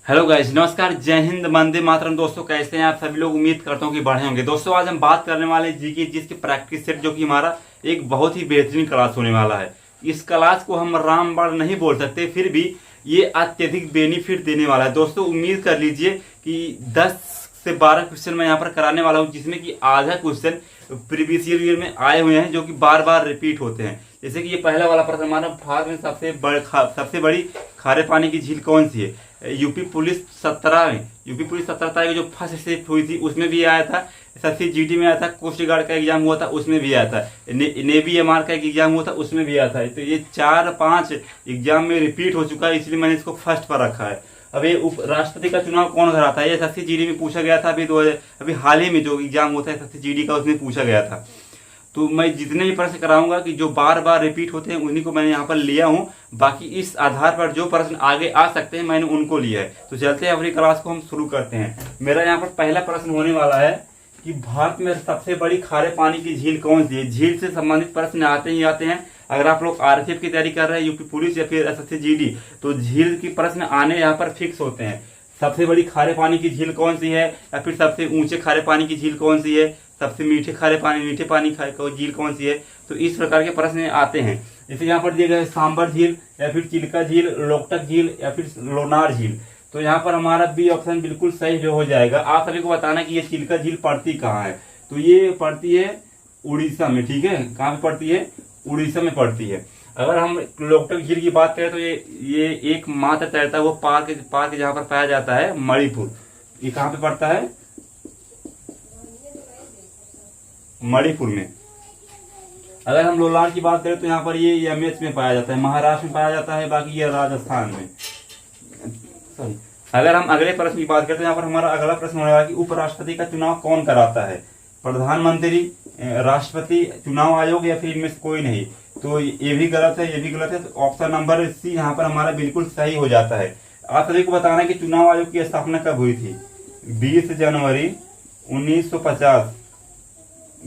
Hello guys, नमस्कार, जय हिंद, वंदे मातरम। दोस्तों कैसे हैं आप सभी लोग? उम्मीद करता हूँ कि बढ़े होंगे। दोस्तों आज हम बात करने वाले हैं जीके जिसकी प्रैक्टिस सेट, जो कि हमारा एक बहुत ही बेहतरीन क्लास होने वाला है। इस क्लास को हम रामबाण नहीं बोल सकते, फिर भी ये अत्यधिक बेनिफिट देने वाला है। दोस्तों उम्मीद कर लीजिए कि 10 से 12 क्वेश्चन मैं यहाँ पर कराने वाला हूँ, जिसमें कि आधा क्वेश्चन प्रीवियस ईयर में आए हुए हैं, जो कि बार बार रिपीट होते हैं। जैसे कि ये पहला वाला प्रश्न हमारा, भारत में सबसे बड़ी खारे पानी की झील कौन सी है? यूपी पुलिस 17 में, यूपी पुलिस 17 तारीख को जो फर्स्ट शिफ्ट हुई थी उसमें भी आया था। एसएससी जीडी में आया था। कोस्ट गार्ड का एग्जाम हुआ था उसमें भी आया था। नेवी एमआर का एक एग्जाम हुआ था उसमें भी आया था। तो ये 4-5 एग्जाम में रिपीट हो चुका है, इसलिए मैंने इसको फर्स्ट पर रखा है। अब ये उप राष्ट्रपति का चुनाव कौन कराता है? ये एसएससी जीडी में पूछा गया था। अभी हाल ही में जो एग्जाम होता है एसएससी जीडी का, उसमें पूछा गया था। तो मैं जितने भी प्रश्न कराऊंगा कि जो बार बार रिपीट होते हैं उन्हीं को मैंने यहाँ पर लिया हूँ। बाकी इस आधार पर जो प्रश्न आगे आ सकते हैं मैंने उनको लिया है। तो चलते हैं अपनी क्लास को हम शुरू करते हैं। मेरा यहाँ पर पहला प्रश्न होने वाला है कि भारत में सबसे बड़ी खारे पानी की झील कौन सी है? झील से संबंधित प्रश्न आते ही आते हैं। अगर आप लोग आरपीएफ की तैयारी कर रहे हैं, यूपी पुलिस या फिर एसएससी जीडी, तो झील की प्रश्न आने यहाँ पर फिक्स होते हैं। सबसे बड़ी खारे पानी की झील कौन सी है, या फिर सबसे ऊंचे खारे पानी की झील कौन सी है, सबसे मीठे पानी झील कौन सी है। तो इस प्रकार के प्रश्न आते हैं। जैसे यहाँ पर दिए गए सांबर झील, या फिर चिल्का झील, लोकटक झील, या फिर लोनार झील। तो यहाँ पर हमारा बी ऑप्शन बिल्कुल सही जो हो जाएगा। आप सभी को बताना कि ये चिल्का झील पड़ती कहाँ है। तो ये पड़ती है उड़ीसा में। ठीक है, कहाँ पे पड़ती है? उड़ीसा में पड़ती है। अगर हम लोकटक झील की बात करें तो ये एकमात्र तैरता वो पार्क जहाँ पर पाया जाता है मणिपुर। ये कहाँ पे पड़ता है? मणिपुर में। अगर हम लोलार की बात करें तो यहाँ पर ये एमएच में पाया जाता है, महाराष्ट्र में पाया जाता है। बाकी ये राजस्थान में। सॉरी, अगर हम अगले प्रश्न की बात करें तो यहाँ पर हमारा अगला प्रश्न होने वाला कि उपराष्ट्रपति का चुनाव कौन कराता है? प्रधानमंत्री, राष्ट्रपति, चुनाव आयोग, या फिर इनमें से कोई नहीं। तो ये भी गलत है, ये भी गलत है। तो ऑप्शन नंबर सी यहाँ पर हमारा बिल्कुल सही हो जाता है। आप सभी को बताना है कि चुनाव आयोग की स्थापना कब हुई थी? 20 जनवरी 1950।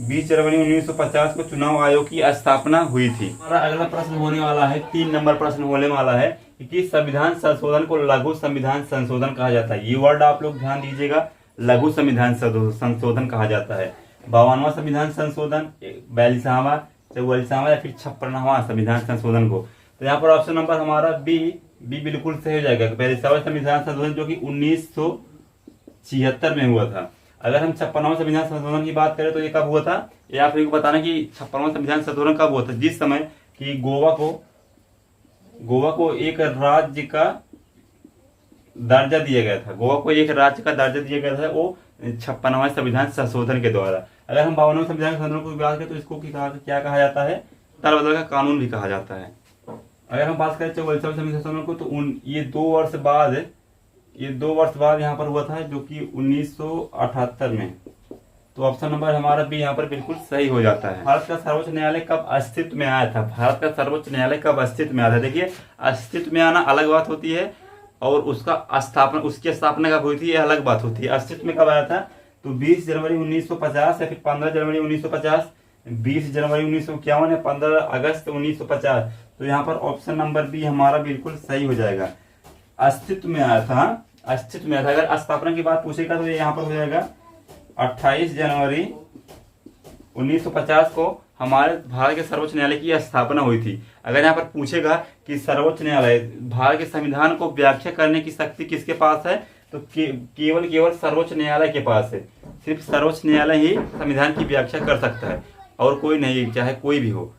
20 जनवरी 1950 को चुनाव आयोग की स्थापना हुई थी। हमारा अगला प्रश्न होने वाला है, 3 नंबर प्रश्न होने वाला है कि किस संविधान संशोधन को लघु संविधान संशोधन कहा जाता है? ये वर्ड आप लोग ध्यान दीजिएगा, लघु संविधान संशोधन कहा जाता है। 52वां संविधान संशोधन, 42वां, 44वां, या फिर 56वां संविधान संशोधन को। तो यहाँ पर ऑप्शन नंबर हमारा बी बिल्कुल सही हो जाएगा। 42वां संविधान संशोधन जो कि 1976 में हुआ था। अगर हम 56वां संविधान संशोधन की बात करें तो ये कब हुआ था? ये आप लोगों को बताना कि 56वां संविधान संशोधन कब हुआ था? जिस समय कि गोवा को एक राज्य का दर्जा दिया गया था। गोवा को एक राज्य का दर्जा दिया गया था, वो 56वां संविधान संशोधन के द्वारा। अगर हम 52वां संविधान संशोधन को बात करें तो इसको क्या कहा जाता है? दल बदल का कानून भी कहा जाता है। अगर हम बात करें 44वां संविधान संशोधन को तो ये 2 वर्ष बाद यहाँ पर हुआ था, जो कि 1978 में। तो ऑप्शन नंबर हमारा भी यहाँ पर बिल्कुल सही हो जाता है। भारत का सर्वोच्च न्यायालय कब अस्तित्व में आया था? भारत का सर्वोच्च न्यायालय कब अस्तित्व में आया था? देखिए, अस्तित्व में आना अलग बात होती है और उसकी स्थापना कब हुई थी ये अलग बात होती है। अस्तित्व में कब आया था? तो 20 जनवरी 1950, या फिर 15 जनवरी 1950, 20 जनवरी 1951, या 15 अगस्त 1950। तो यहाँ पर ऑप्शन नंबर बी हमारा बिल्कुल सही हो जाएगा। अस्तित्व में आया था, अस्तित्व में आया था। अगर स्थापना की बात पूछेगा तो ये यहाँ पर हो जाएगा 28 जनवरी 1950 को हमारे भारत के सर्वोच्च न्यायालय की स्थापना हुई थी। अगर यहाँ पर पूछेगा कि सर्वोच्च न्यायालय, भारत के संविधान को व्याख्या करने की शक्ति किसके पास है, तो केवल सर्वोच्च न्यायालय के पास है। सिर्फ सर्वोच्च न्यायालय ही संविधान की व्याख्या कर सकता है और कोई नहीं, चाहे कोई भी हो।